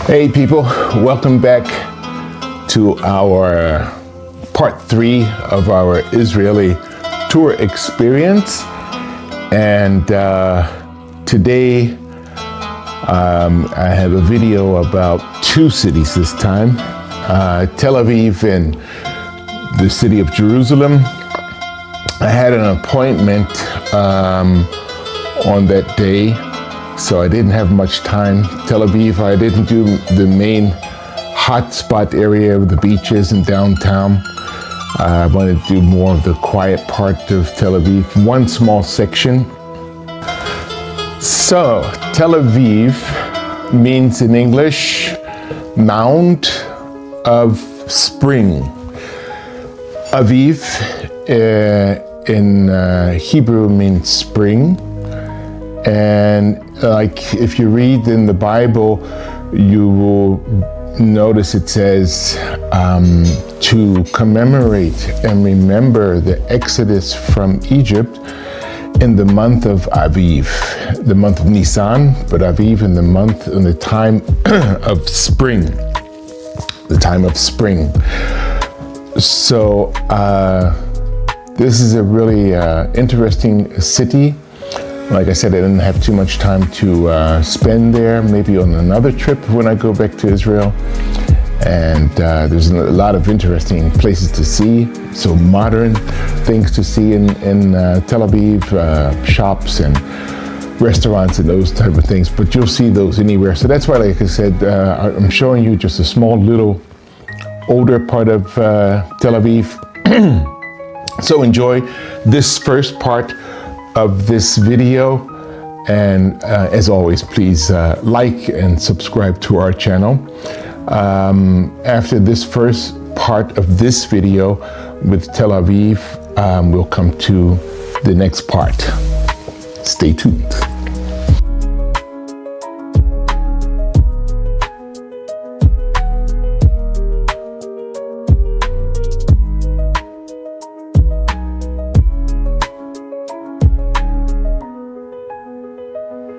Hey people, welcome back to our part 3 of our Israeli tour experience. And today I have a video about 2 cities this time, Tel Aviv and the city of Jerusalem. I had an appointment on that day, so I didn't have much time. Tel Aviv, I didn't do the main hotspot area of the beaches and downtown. I wanted to do more of the quiet part of Tel Aviv, one small section. So, Tel Aviv means in English, Mound of Spring. Aviv in Hebrew means spring. And like if you read in the Bible, you will notice it says to commemorate and remember the Exodus from Egypt in the month of Aviv, the month of Nisan, but Aviv in the time of spring, the time of spring. So this is a really interesting city. Like I said, I didn't have too much time to spend there, maybe on another trip when I go back to Israel. And there's a lot of interesting places to see, so modern things to see in Tel Aviv, shops and restaurants and those type of things, but you'll see those anywhere. So that's why, like I said, I'm showing you just a small little older part of Tel Aviv. So enjoy this first part of this video, and as always, please like and subscribe to our channel. After this first part of this video with Tel Aviv, we'll come to the next part. Stay tuned.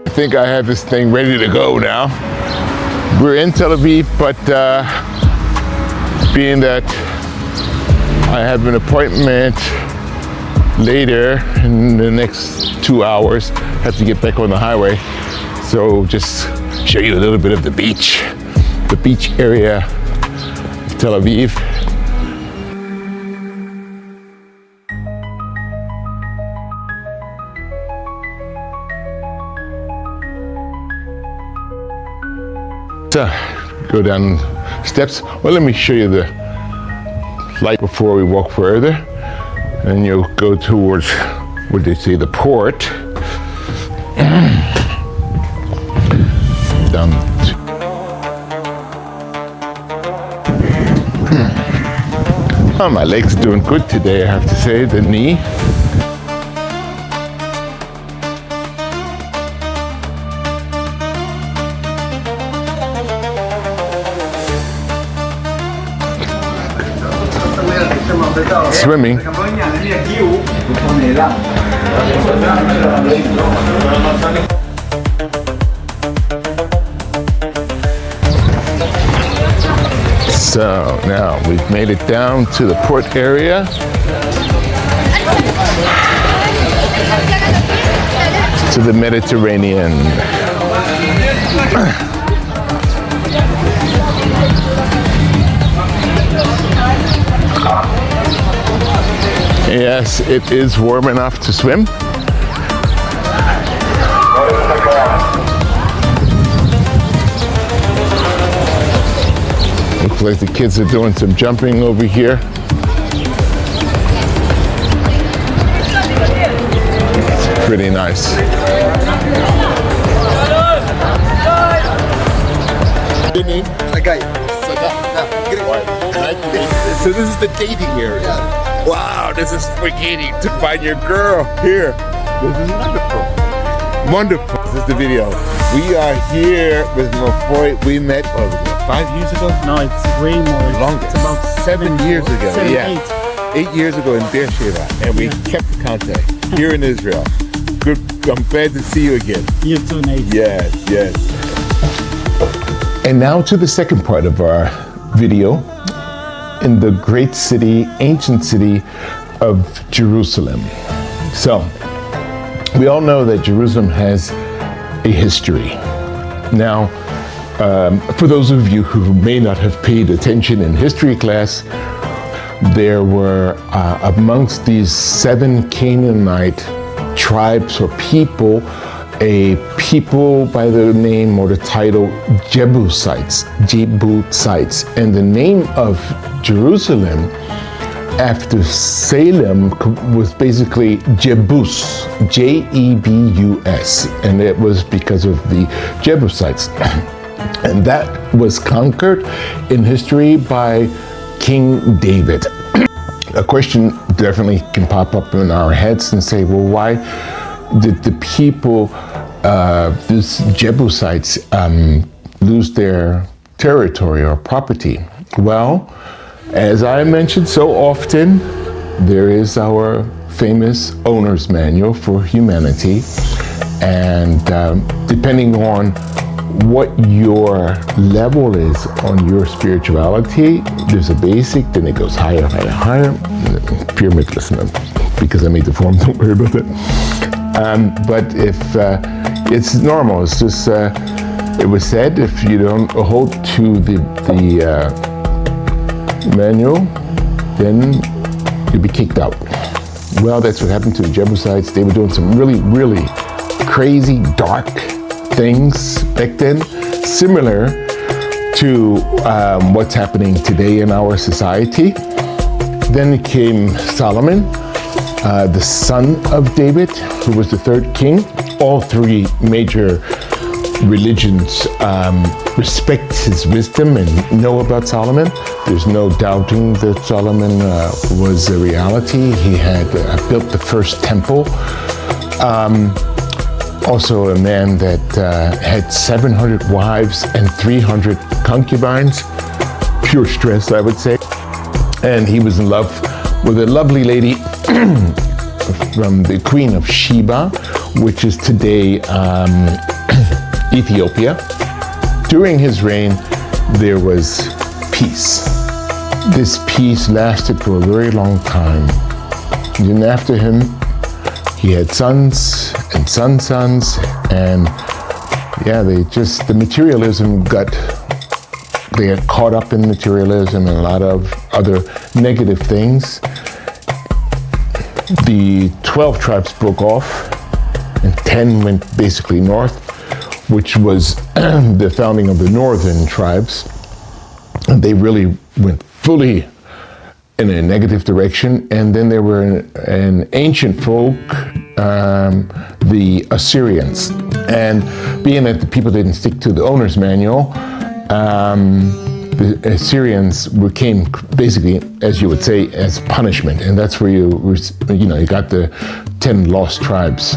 I think I have this thing ready to go now. We're in Tel Aviv, but being that I have an appointment later in the next 2 hours, I have to get back on the highway. So just show you a little bit of the beach area of Tel Aviv. Go down steps. Well, let me show you the light before we walk further, and you'll go towards what they say the port. Down. Oh, my leg's doing good today, I have to say. The knee. Swimming. So now we've made it down to the port area. To the Mediterranean. Yes, it is warm enough to swim. Looks like the kids are doing some jumping over here. It's pretty nice. Your name? Sagai. So this is the dating area. Wow, this is for dating, to find your girl here. This is wonderful. Wonderful. This is the video. We are here with Mafoy. We met, 5 years ago? No, it's way more. Longer. It's about 7 years ago. 7, Yeah. 8 years ago in Beersheba, and we kept contact here in Israel. Good. I'm glad to see you again. You too, Nate. Yes, yes. And now to the second part of our video, in the great city, ancient city of Jerusalem. So, we all know that Jerusalem has a history. Now, for those of you who may not have paid attention in history class, there were amongst these 7 Canaanite tribes or people, a people by the name or the title Jebusites. And the name of Jerusalem after Salem was basically Jebus, Jebus, and it was because of the Jebusites. And that was conquered in history by King David. A question definitely can pop up in our heads and say, well, why did the people, these Jebusites, lose their territory or property? Well, as I mentioned so often, there is our famous owner's manual for humanity, and depending on what your level is on your spirituality, there's a basic, then it goes higher, higher, higher. Pyramid, listen, because I made the form, don't worry about that. But if it's normal, it's just, it was said, if you don't hold to the manual, then you'll be kicked out. Well, that's what happened to the Jebusites. They were doing some really, really crazy, dark things back then, similar to what's happening today in our society. Then came Solomon, the son of David, who was the 3rd king. All 3 major religions respect his wisdom and know about Solomon. There's no doubting that Solomon was a reality. He had built the first temple. Also a man that had 700 wives and 300 concubines. Pure stress, I would say. And he was in love with a lovely lady from the Queen of Sheba, which is today Ethiopia. During his reign, there was peace. This peace lasted for a very long time. And then after him, he had sons and sons, and yeah, the materialism they got caught up in materialism and a lot of other negative things. The 12 tribes broke off, and 10 went basically north, which was the founding of the northern tribes. And they really went fully in a negative direction. And then there were an ancient folk, the Assyrians. And being that the people didn't stick to the owner's manual, the Assyrians came basically, as you would say, as punishment. And that's where you got the 10 lost tribes.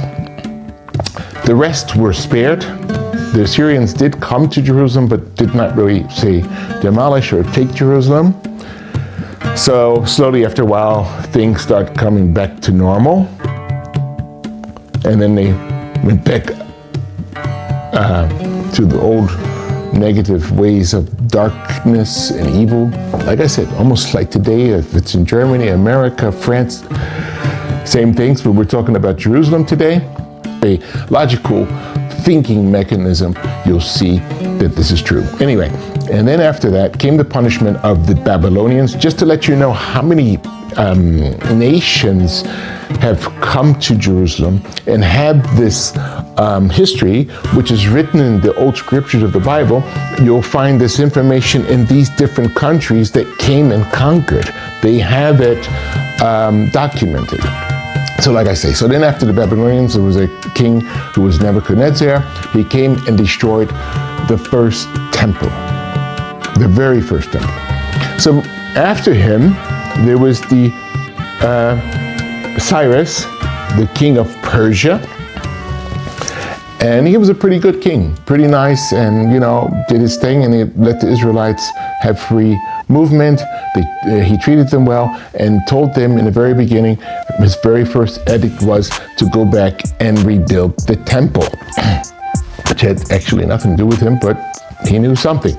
The rest were spared. The Assyrians did come to Jerusalem, but did not really, say, demolish or take Jerusalem. So slowly, after a while, things start coming back to normal. And then they went back to the old negative ways of darkness and evil. Like I said, almost like today, if it's in Germany, America, France, same things, but we're talking about Jerusalem today. A logical thinking mechanism, you'll see that this is true. Anyway, and then after that came the punishment of the Babylonians. Just to let you know how many nations have come to Jerusalem and had this history, which is written in the old scriptures of the Bible. You'll find this information in these different countries that came and conquered. They have it documented. So like I say, so then after the Babylonians, there was a king who was Nebuchadnezzar. He came and destroyed the first temple, the very first temple. So after him, there was the Cyrus, the king of Persia. And he was a pretty good king, pretty nice, and did his thing, and he let the Israelites have free movement. He treated them well and told them in the very beginning, his very first edict was to go back and rebuild the temple, which had actually nothing to do with him, but He knew something.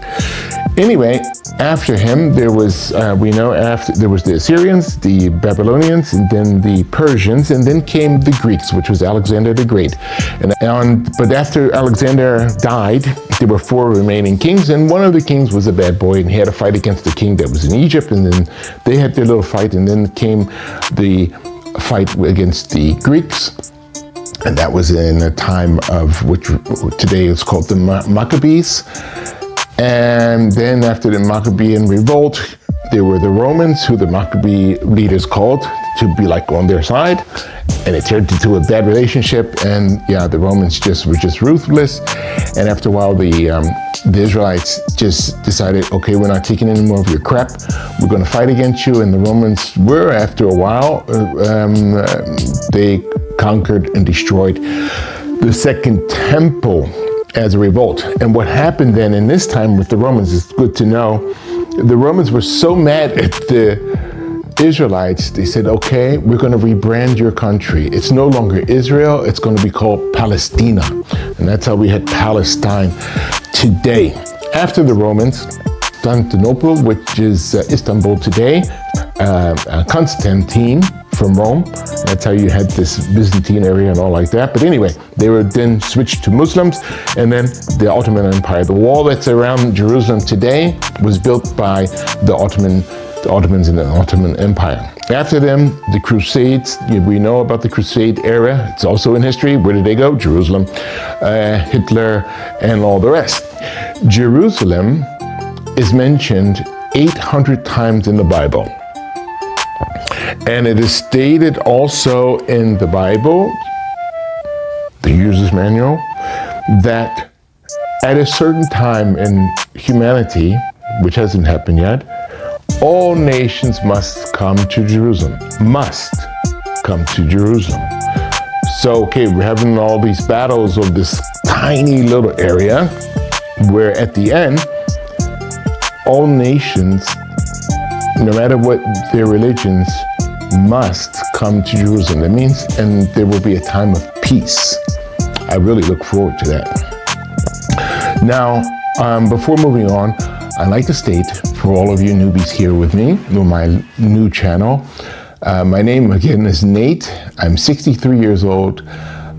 Anyway, after him, there was, there was the Assyrians, the Babylonians, and then the Persians, and then came the Greeks, which was Alexander the Great. But after Alexander died, there were 4 remaining kings, and one of the kings was a bad boy, and he had a fight against the king that was in Egypt, and then they had their little fight, and then came the fight against the Greeks. And that was in a time of which today is called the Maccabees. And then after the Maccabean revolt, there were the Romans, who the Maccabee leaders called to be like on their side. And it turned into a bad relationship. And yeah, the Romans were just ruthless. And after a while, the Israelites just decided, okay, we're not taking any more of your crap. We're going to fight against you. And the Romans were, after a while, they conquered and destroyed the Second Temple as a revolt. And what happened then in this time with the Romans is good to know. The Romans were so mad at the Israelites, they said, okay, we're going to rebrand your country. It's no longer Israel, it's going to be called Palestina. And that's how we had Palestine today. After the Romans, Constantinople, which is Istanbul today, Constantine from Rome. That's how you had this Byzantine area and all like that. But anyway, they were then switched to Muslims, and then the Ottoman Empire. The wall that's around Jerusalem today was built by the Ottomans in the Ottoman Empire. After them, the Crusades. We know about the Crusade era. It's also in history. Where did they go? Jerusalem, Hitler, and all the rest. Jerusalem is mentioned 800 times in the Bible. And it is stated also in the Bible, the user's manual, that at a certain time in humanity, which hasn't happened yet, all nations must come to Jerusalem. Must come to Jerusalem. So, okay, we're having all these battles of this tiny little area where at the end, all nations, no matter what their religions, must come to Jerusalem. That means, and there will be a time of peace. I really look forward to that. Now, before moving on, I'd like to state for all of you newbies here with me, on my new channel, my name again is Nate. I'm 63 years old.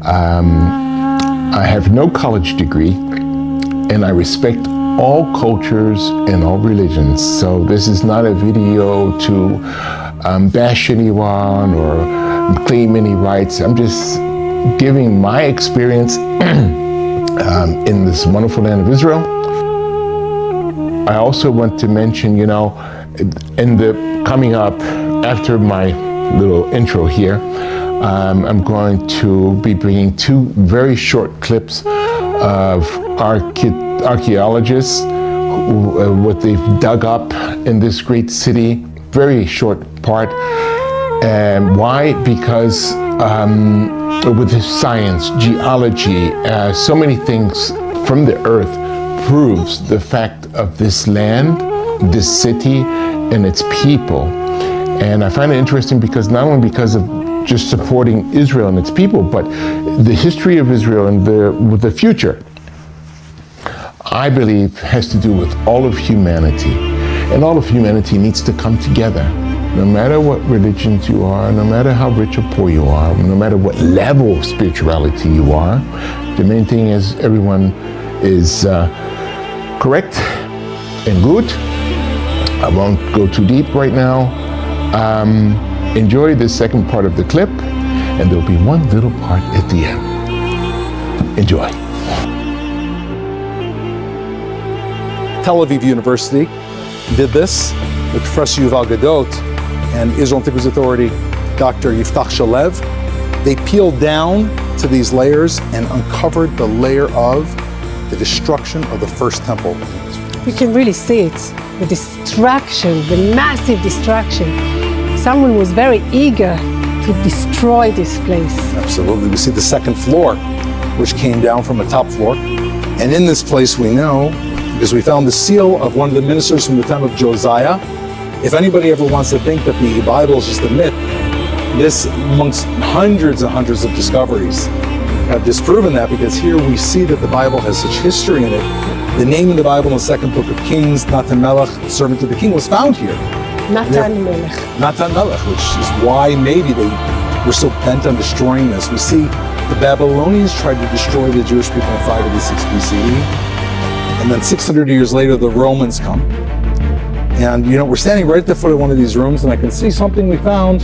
I have no college degree, and I respect all cultures and all religions. So this is not a video to bash anyone or claim any rights. I'm just giving my experience in this wonderful land of Israel. I also want to mention, in the coming up after my little intro here, I'm going to be bringing 2 very short clips of archaeologists, what they've dug up in this great city. Very short part. And why? Because with science, geology, so many things from the earth proves the fact of this land, this city, and its people. And I find it interesting because not only because of just supporting Israel and its people, but the history of Israel and with the future, I believe, has to do with all of humanity. And all of humanity needs to come together. No matter what religions you are, no matter how rich or poor you are, no matter what level of spirituality you are, the main thing is everyone is correct and good. I won't go too deep right now. Enjoy this second part of the clip, and there'll be one little part at the end. Enjoy. Tel Aviv University did this with Professor Yuval Gadot and Israel Antiquities Authority, Dr. Yiftach Shalev. They peeled down to these layers and uncovered the layer of the destruction of the first temple. You can really see it, the destruction, the massive destruction. Someone was very eager to destroy this place. Absolutely. We see the second floor, which came down from a top floor. And in this place we know, because we found the seal of one of the ministers from the time of Josiah. If anybody ever wants to think that the Bible is just a myth, this, amongst hundreds and hundreds of discoveries, have disproven that, because here we see that the Bible has such history in it. The name in the Bible in the second book of Kings, Natan Melech, servant of the king, was found here. Natan Melech. Natan Melech, which is why maybe they were so bent on destroying this. We see the Babylonians tried to destroy the Jewish people in 586 BCE. And then 600 years later, the Romans come. And, you know, we're standing right at the foot of one of these rooms, and I can see something we found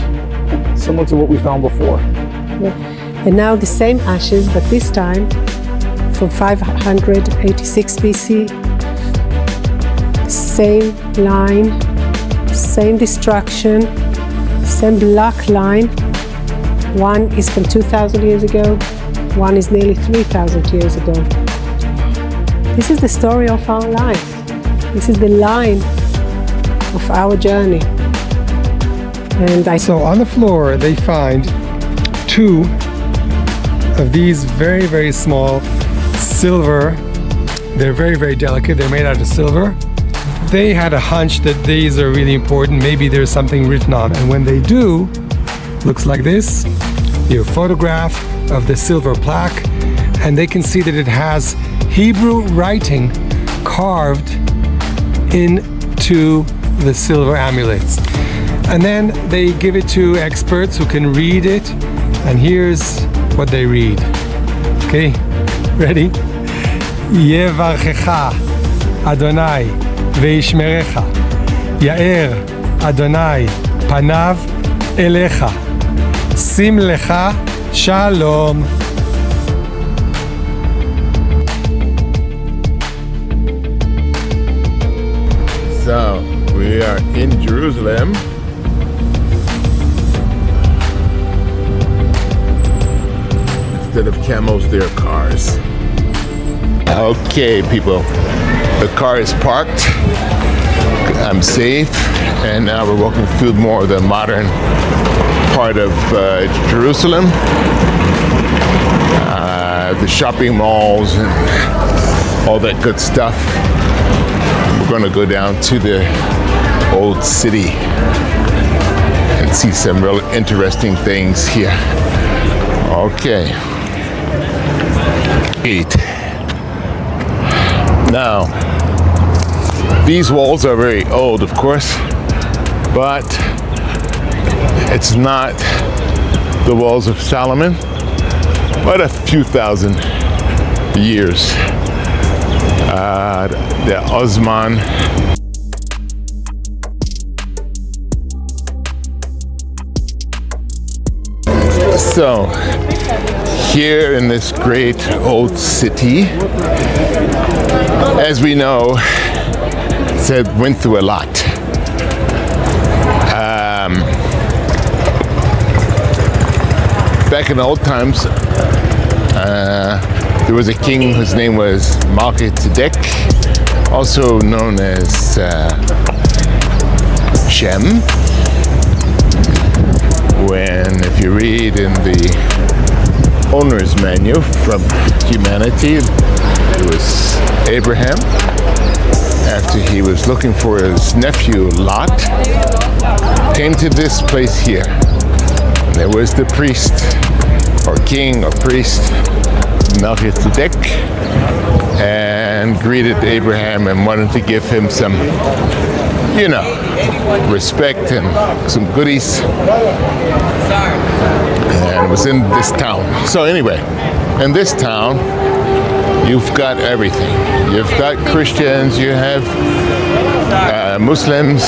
similar to what we found before. Yeah. And now the same ashes, but this time from 586 BC. Same line, same destruction, same black line. One is from 2,000 years ago, one is nearly 3,000 years ago. This is the story of our life. This is the line of our journey. And So on the floor, they find two of these very, very small silver. They're very, very delicate. They're made out of silver. They had a hunch that these are really important. Maybe there's something written on. And when they do, looks like this. Your photograph of the silver plaque, and they can see that it has Hebrew writing carved into the silver amulets. And then they give it to experts who can read it, and here's what they read. Okay, ready? Yevarchecha Adonai veishmerecha, Yair Adonai panav elecha, sim lecha shalom. So we are in Jerusalem. Instead of camels, there are cars. Okay, people, the car is parked. I'm safe, and now we're walking through more of the modern part of Jerusalem. The shopping malls and all that good stuff. We're going to go down to the old city and see some real interesting things here. Okay. Now, these walls are very old, of course, but it's not the walls of Solomon, but a few thousand years. The Osman. So, here in this great old city, as we know, it went through a lot. Back in the old times, there was a king whose name was Melchizedek, also known as Shem. When, if you read in the owner's manual from humanity, it was Abraham, after he was looking for his nephew Lot, came to this place here. And there was the priest, or king, or priest, Melchizedek, and greeted Abraham and wanted to give him some, you know, respect and some goodies. And it was in this town. So anyway, in this town, you've got everything. You've got Christians, you have Muslims,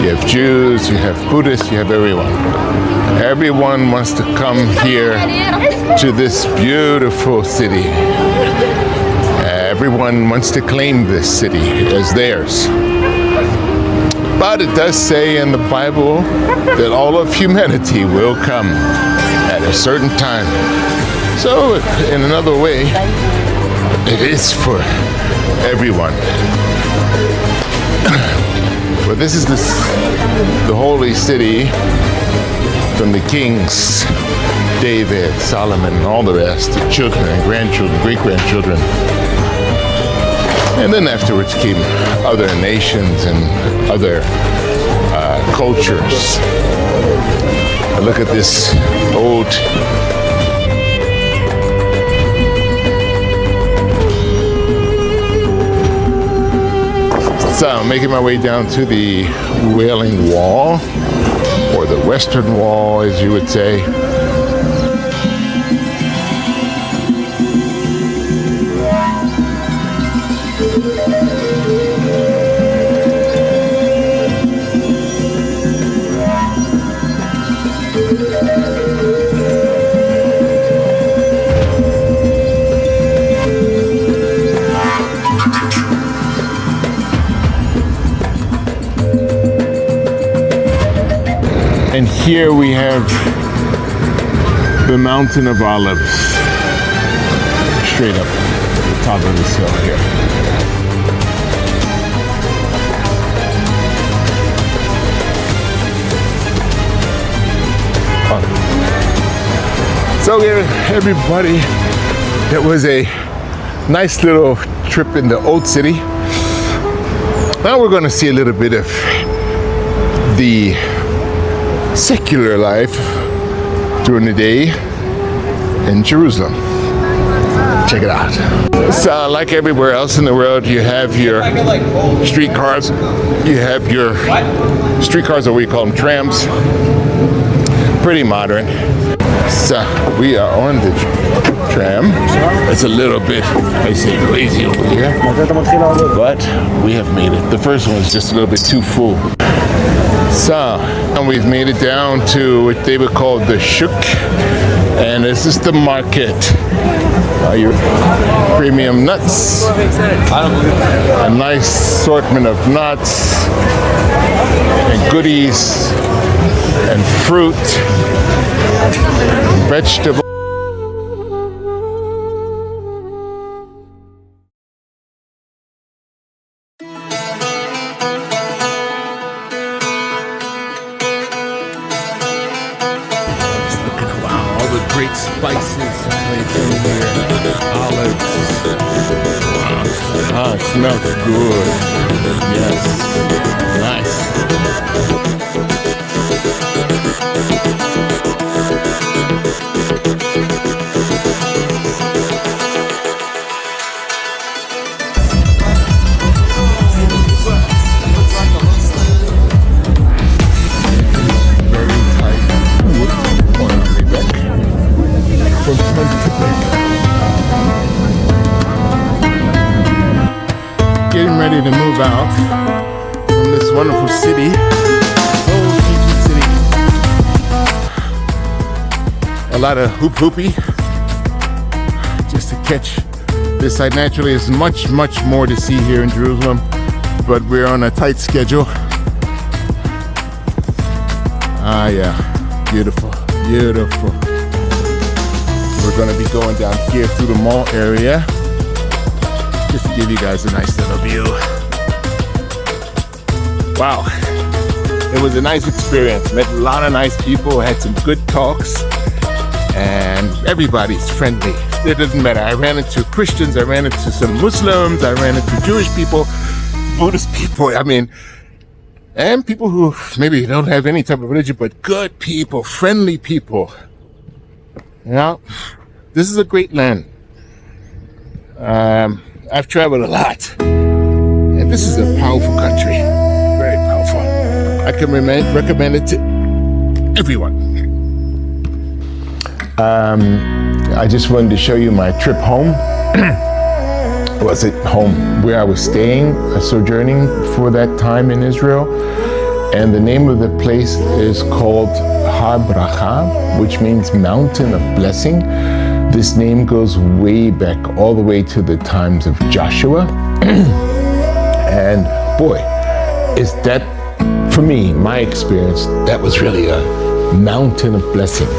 you have Jews, you have Buddhists, you have everyone. Everyone wants to come here to this beautiful city. Everyone wants to claim this city as theirs. But it does say in the Bible that all of humanity will come at a certain time. So, in another way, it is for everyone. But this is the holy city from the kings, David, Solomon, and all the rest, the children and grandchildren, great-grandchildren. And then afterwards came other nations and other cultures. Look at this old So I'm making my way down to the Wailing Wall, or the Western Wall, as you would say. And here we have the Mountain of Olives, straight up the top of this hill here. So here, everybody, it was a nice little trip in the Old City. Now we're going to see a little bit of the secular life during the day in Jerusalem. Check it out. So, like everywhere else in the world, you have your streetcars. You have your streetcars, or we call them trams. Pretty modern. So we are on the tram. It's a little bit, I say, crazy over here, but we have made it. The first one was just a little bit too full. So, and we've made it down to what they would call the Shuk, and this is the market. Your premium nuts, a nice assortment of nuts and goodies and fruit, vegetables. Great spices right in here. Olives. Wow. Ah, it smells good. Yes. Getting ready to move out from this wonderful city, this old ancient city. A lot of hoopy just to catch this side. Naturally, there's much more to see here in Jerusalem, but we're on a tight schedule. Ah, yeah, beautiful. We're going to be going down here through the mall area, just to give you guys a nice little view. Wow, it was a nice experience. Met a lot of nice people, had some good talks, and everybody's friendly. It doesn't matter. I ran into Christians, I ran into some Muslims, I ran into Jewish people, Buddhist people, and people who maybe don't have any type of religion, but good people, friendly people. You know, this is a great land. I've traveled a lot, and this is a powerful country, very powerful. I can recommend it to everyone. I just wanted to show you my trip home. Was it home where I was staying, sojourning for that time in Israel, and the name of the place is called Har Bracha, which means Mountain of Blessing. This name goes way back, all the way to the times of Joshua. And boy, is that, for me, my experience, that was really a mountain of blessing.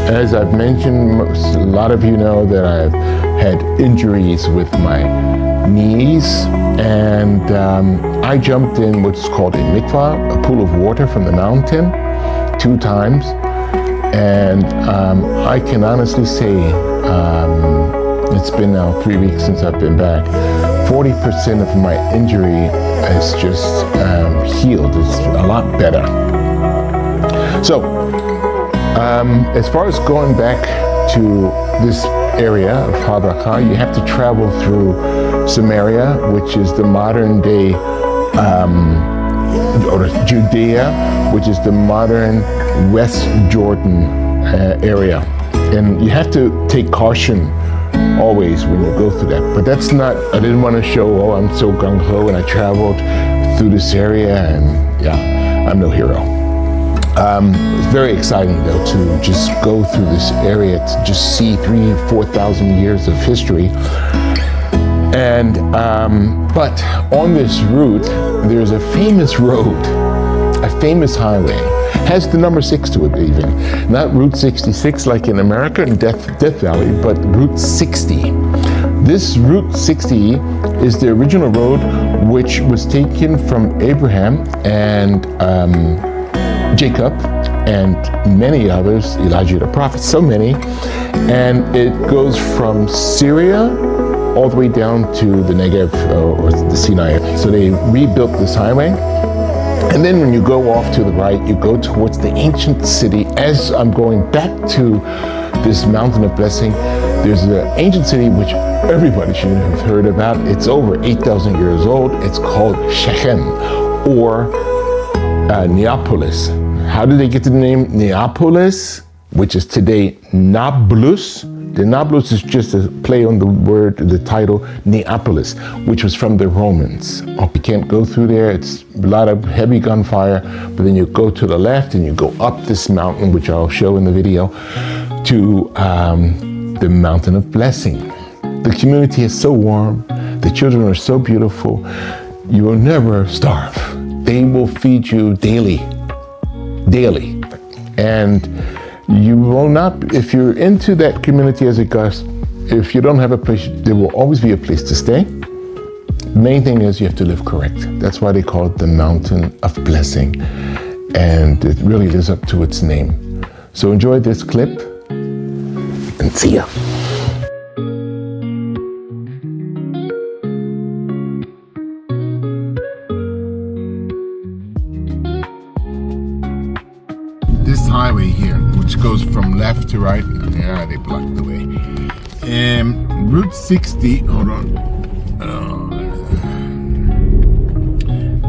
As I've mentioned, a lot of you know that I've had injuries with my knees, and I jumped in what's called a mikvah, a pool of water from the mountain, 2 times. And I can honestly say, it's been now 3 weeks since I've been back. 40% of my injury is just healed. It's a lot better. So, as far as going back to this area of Har Bracha, you have to travel through Samaria, which is the modern day or Judea, which is the modern West Jordan area. And you have to take caution always when you go through that. But that's not, I didn't want to show, oh, I'm so gung-ho and I traveled through this area and yeah, I'm no hero. It's very exciting though to just go through this area, to just see 3,000-4,000 years of history. And, but on this route, there's a famous road, a famous highway. Has the number 6 to it even. Not Route 66 like in America in Death Valley, but Route 60. This Route 60 is the original road which was taken from Abraham and Jacob and many others, Elijah the prophet, so many. And it goes from Syria all the way down to the Negev or the Sinai. So they rebuilt this highway. And then when you go off to the right, you go towards the ancient city. As I'm going back to this mountain of blessing, there's an ancient city which everybody should have heard about. It's over 8,000 years old. It's called Shechem or Neapolis. How did they get the name Neapolis, which is today Nablus? The Nablus is just a play on the word, the title, Neapolis, which was from the Romans. Oh, you can't go through there. It's a lot of heavy gunfire, but then you go to the left and you go up this mountain, which I'll show in the video, to the mountain of blessing. The community is so warm. The children are so beautiful. You will never starve. They will feed you daily. And you will not, if you're into that community as a guest, if you don't have a place, there will always be a place to stay. The main thing is you have to live correct. That's why they call it the Mountain of Blessing. And it really lives up to its name. So enjoy this clip and see ya. This highway here, which goes from left to right, yeah, they blocked the way. Route 60, hold on,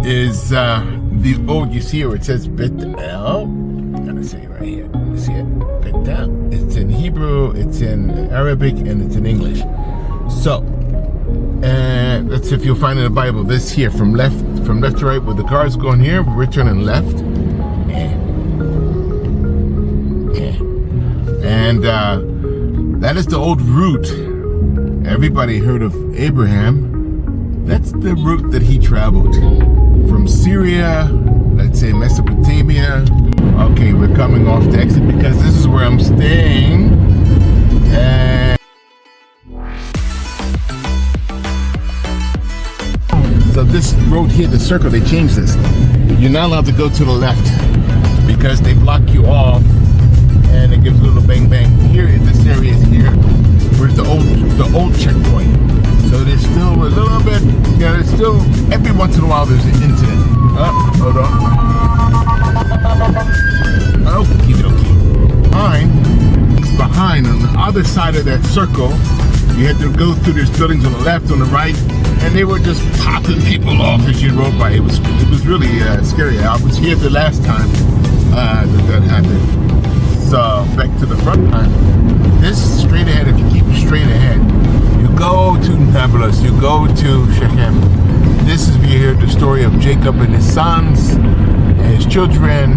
is the old, you see where it says Bet-El? I'm gonna say it right here, see it? Bet-El. It's in Hebrew, it's in Arabic, and it's in English. So, that's if you'll find in the Bible, this here, from left to right, where the cars going here, we're turning left. And that is the old route. Everybody heard of Abraham. That's the route that he traveled from Syria, let's say Mesopotamia. Okay, we're coming off the exit because this is where I'm staying. And so this road here, the circle, they changed this. You're not allowed to go to the left because they block you off. And it gives a little bang bang. Here in this area is here, where's the old checkpoint. So there's still a little bit, yeah, there's still, every once in a while there's an incident. Hold on. Okie dokie. Behind, on the other side of that circle, you had to go through these buildings on the left, on the right, and they were just popping people off as you rode by. It was really scary. I was here the last time that happened. So back to the front line. This is straight ahead. If you keep straight ahead, you go to Nablus, you go to Shechem. This is where you hear the story of Jacob and his sons and his children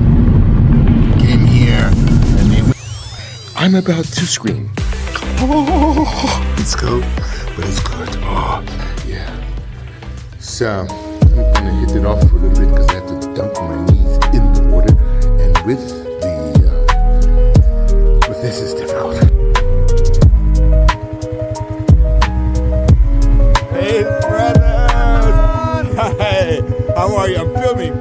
came here and they went. I'm about to scream. Oh, it's cold, but it's good. Oh, yeah. So I'm gonna hit it off for a little bit because I have to dunk my knees in the water, and with this is difficult. Hey, brothers! Hey, how are you? I'm filming.